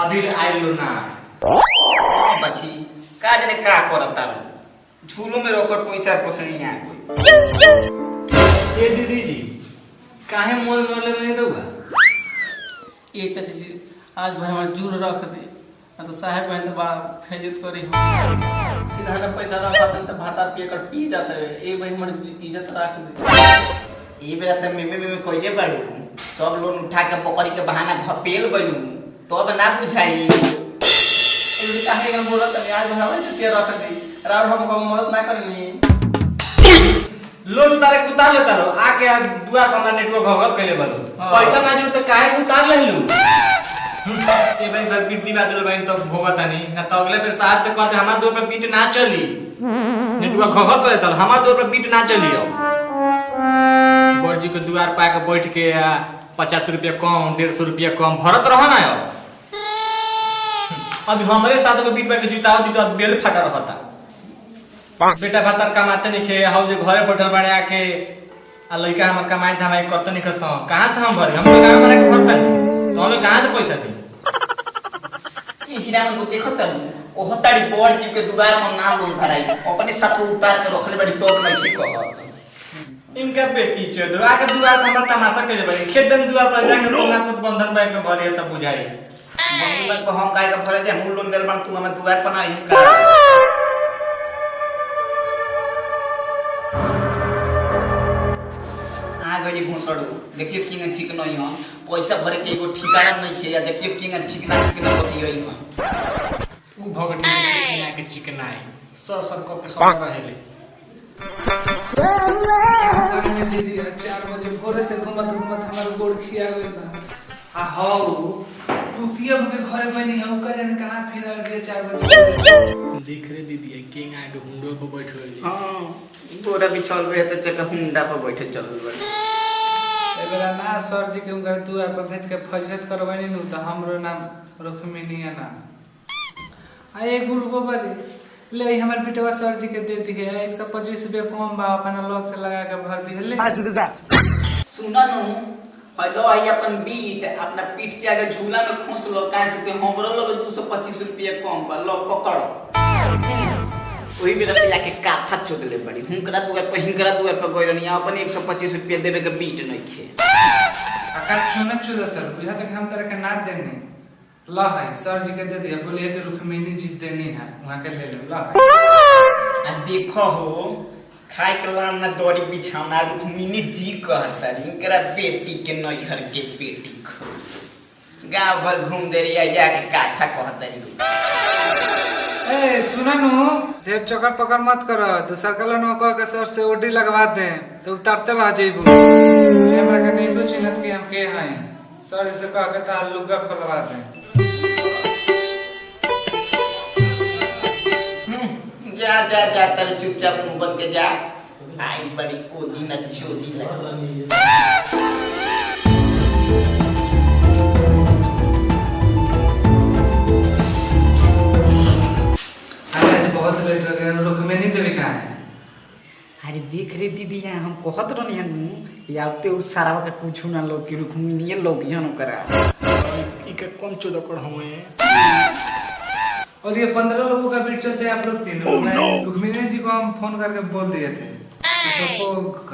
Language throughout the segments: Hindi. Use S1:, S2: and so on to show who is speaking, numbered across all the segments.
S1: अभी आइल लो ना
S2: बची का जने का करता झूलो में रोकर पैसा पोसनी आ कोई
S1: ए दीदी जी काहे मोल मोले नहीं रहूगा
S3: ये चाची जी आज भाई हमारे जूर रख दे तो साहेब बहन तो बड़ा फेजत करी हो सीधा ना पैसा रखा दे तो भाता पिए कर पी जाते है ए भाई हमारी इज्जत रख दे
S2: ये बेरा त में कोइले बाड़ू सब लोन उठा के पकड़ी के बहाना घपेल गइलू तो अब ना बुझाई
S3: ये काहे का बोला तो आज भाई हमारे पिए रख दे राव हमको मदद ना करनी
S1: लोन उतारे के उतार लेता लो आके दुआ पर नेटवर्क घगत कइले बालो पैसा मांगे तो काहे के उतार लेलू ए भाई बस कितनी बात बोल भाई तो भोगता नहीं ना तो अगले फिर साहब से कहते हमारा दो पे बीट ना चली नेटवर्क घगत करे तो हमारा दो पे बीट ना चली अब बड़जी को द्वार पा के बैठ के 50 रुपया कम 150 रुपया कम भरत रहो ना अब हमारे साथ को बीट पे के जूता बेल फटा रहता बेटा भातर कमाते नहीं खे हाउ जे घरे बैठल बाड़े आके आ लइका हम कमाई था हम करते नहीं खसता कहां से हम भरे हम तो गांव में के भरता नहीं तो हमें कहां से पैसा दी
S2: ये हीरामन को देखो त ओ हताड़ी बोर्ड जी के दुआर में नाम लोन भराई अपने साथ उतार के रखले बड़ी तो नहीं ठीक कहत
S1: इनका बेटी चोद आके दुआर पर हमर तमाशा कइले बाड़ी खेत में दुआर पर जाके लोना को बंधन बैंक में भरे त बुझाई
S2: बंधन को हम काहे के भरे जे हम लोन देल बन तू हमें दुआर पर ना ही का गई घोसड़ू देखिए किंग चिकन ही हम पैसा भरे के एगो ठिकाना नहीं खेया देखिए किंग चिकना कोटी होई हम
S1: उ भगटी के के चिकन आई सर को के सब रहेले
S3: दीदी 4 बजे भोरे से घुमत हमार गोड़ खिया गइल बा आ हो रुपया के घरे बनी हम का जाने कहां फिरल रे 4 बजे
S1: देख रे दीदी किंग आके हुंडो पे बैठल
S2: हां बोरा बिछल रहे त चक हुंडा पर बैठे चलल बा
S3: एबेला ना सर जी के घर दुआ पर भेज के फजहत करवानी नु त हमरो नाम रुक्मिनी है ना आए गुल गोबर ले हमर बेटवा सर जी के दे दी है 125 रुपया कम बा अपन लॉक से लगा के भर दी ले
S2: सुना नु हेलो आई अपन बीट अपना पीठ के आगे झूला में खोस लो काहे से हमरो लगे 225 रुपया कम बा लो पकड़ ओही बेला से जाके काथा चोदले बड़ी हुनकरा दुआर पर गइरनी अपन 125 रुपया देवे के बीट नहीं खे
S3: आकाश चुना चुदतर बुझा तक हम तरह के ना देंगे ला है सर जी के दे दिया बोलिए कि रुक्मिनी जी देनी है वहां के ले लो ला है
S2: आ देखो हो खाए के लाम ना दौड़ी बिछाना रुक्मिनी जी कहता इनकरा बेटी के नैहर के बेटी खो गांव भर घूम दे रही जाके काथा कहता
S3: ए सुना नु ढेर चक्कर पकड़ मत करो दूसरा कलर में कह के सर से ओडी लगवा दे तो उतारते रह जेबू हमरा के नहीं चिन्हत कि हम के हैं सर से कह के तार लुगा खोलवा दे
S2: जा तर चुपचाप मुंह बन के जा आई बड़ी ओदी न छोदी लगी
S3: बहुत लेट हो गया रुक्मिनी देवी कहां है
S2: अरे देख रे दीदी यहाँ हम कहत रहनी हनु याते उस सारा का कुछ ना लोग कि रुक्मिनी लोग यहनु करा
S1: इके कौन चोद कर हमें
S3: और ये 15 लोगों का बीट चलते हैं आप लोग 3 लोग हैं रुक्मिनी जी को हम फोन करके बोल दिए थे कि सबको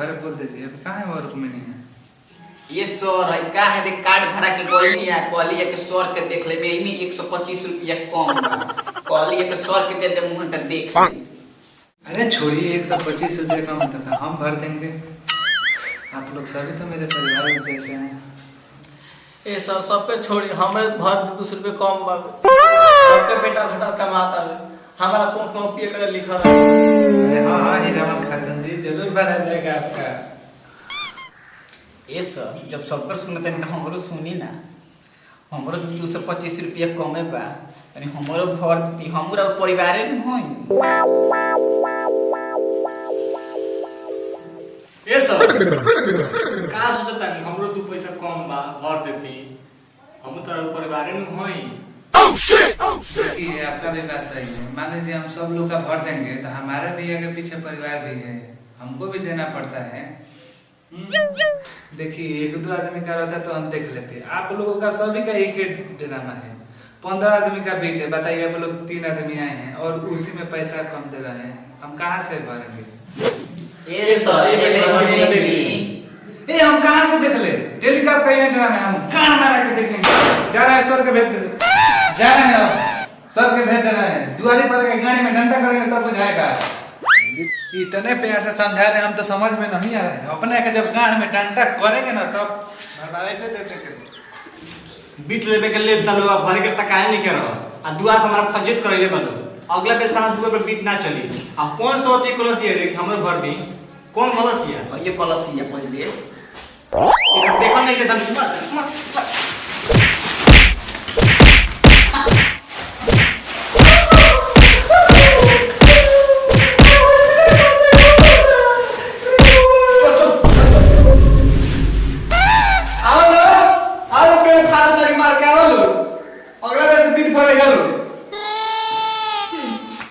S3: घर बोल दीजिए कहां है वो रुक्मिनी है
S2: ये सर है का है दे कार्ड धरा के गोली है कॉली के सर के देख ले में 125 रुपया कम बा कॉली के सर के दे दे मुंह पे देख ले
S3: अरे छोड़िए 125 रुपये का मतलब हम भर देंगे आप लोग सभी तो मेरे परिवार जैसे हैं
S4: ए सब पे छोड़ी हमारे भर 200 रुपये कम बा सबके बेटा घटा कमाता है हमारा कौन पिए करे लिखा है
S3: अरे हां हीरामन खातून जी जरूर बढ़ा जाएगा आपका
S2: ए सर जब सबकर सुनते हैं तो हमरो सुनी ना हमरो 225 रुपया कमे बा यानी हमरो भर देती हमरा परिवार न होई
S1: ए सर का सोचता नहीं हमरो 2 पैसा कम बा भर देती हम तो परिवार में होई
S3: देखिए आपका भी बात सही है मान लीजिए हम सब लोग का भर देंगे तो हमारे भी आगे पीछे परिवार भी है हमको भी देना पड़ता है देखिए एक दो आदमी का रहता तो हम देख लेते आप लोगों का सभी का एक ड्रामा है 15 आदमी का बीट है, बताइए आप लोग 3 आदमी आए हैं और उसी में पैसा कम दे रहे हैं, हम कहाँ से भरेंगे?
S2: ए सर ए मेरे
S3: ए हम कहाँ से देख ले? टेलीकॉम का इवेंट में हम कान मारा के देखेंगे। जा रहे हैं सर के भेज दे, जा रहे हैं अब सर के भेज दे रहे हैं। दुआरी पर के गाड़ी में डंडा करेंगे तब बुझाएगा। इतने प्यार से समझा रहे हैं हम तो समझ में नहीं आ रहे हैं। अपने के जब गाड़ में डंडा करेंगे ना तब भरवाए पे देते के
S1: बीट लेबे के ले चलो अब भरे के सकाय नहीं करो आ दुआ हमारा फजित करले बनो। अगला बेर सारा दुआ पर बीट ना चली। अब कौन सोती कलसी है रे हमर भर दी कौन कलसी है?
S2: पहले कलसिया पहले
S1: देखो नहीं के मत अगला बेर से बीट भरे गलो